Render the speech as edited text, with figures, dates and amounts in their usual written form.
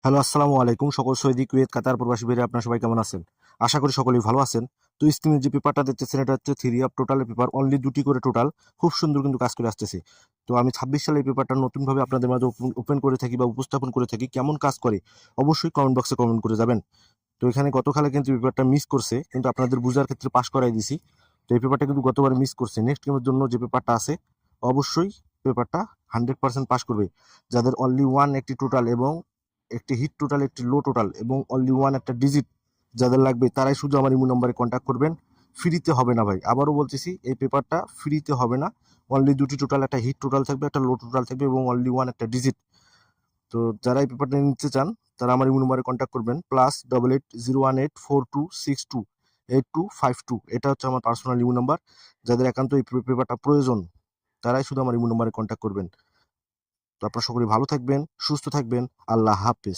Hello, আসসালামু আলাইকুম। সকল সৌদি, কুয়েত, কাতার প্রবাসী ভাইরা আপনারা সবাই কেমন আছেন? আশা করি সকলেই ভালো আছেন। তো স্ক্রিনে যে পেপারটা দেখতেছেন এটা হচ্ছে থিওরি অফ টোটালের পেপার। অনলি ২টি করে টোটাল। খুব সুন্দর কিন্তু কাজ করে আসতেছে। তো আমি ২৬ সালে এই পেপারটা নতুনভাবে আপনাদের মাঝে ওপেন করে থাকি বা উপস্থাপন করে থাকি। কেমন কাজ করে অবশ্যই কমেন্ট বক্সে কমেন্ট করে যাবেন। তো এখানে গতকালে কিন্তু পেপারটা মিস করছে, কিন্তু আপনাদের বুঝার ক্ষেত্রে পাস করাই দিছি। তো এই পেপারটা কিন্তু গতবার মিস করছে। নেক্সট গেমের জন্য যে পেপারটা আছে অবশ্যই পেপারটা 100% পাস করবে। যাদের অনলি ওয়ান একটি টোটাল এবং একটি হিট টোটাল, একটি লো টোটাল এবং অনলি ওয়ান একটা ডিজিট যাদের লাগবে তারাই শুধু আমার ইমো নাম্বারে কন্ট্যাক্ট করবেন। ফ্রিতে হবে না ভাই, আবারও বলতেছি এই পেপারটা ফ্রিতে হবে না। অনলি দুটি টোটাল, একটা হিট টোটাল থাকবে, একটা লো টোটাল থাকবে এবং অনলি ওয়ান একটা ডিজিট। তো যারা এই পেপারটা নিতে চান তারা আমার ইমো নাম্বারে কন্ট্যাক্ট করবেন, +88018426282252। এটা হচ্ছে আমার পার্সোনাল ইমো নাম্বার। যাদের একান্ত এই পেপারটা প্রয়োজন তারাই শুধু আমার ইমো নাম্বারে কন্ট্যাক্ট করবেন। তো আপনারা সকলে ভালো থাকবেন, সুস্থ থাকবেন। আল্লাহ হাফেজ।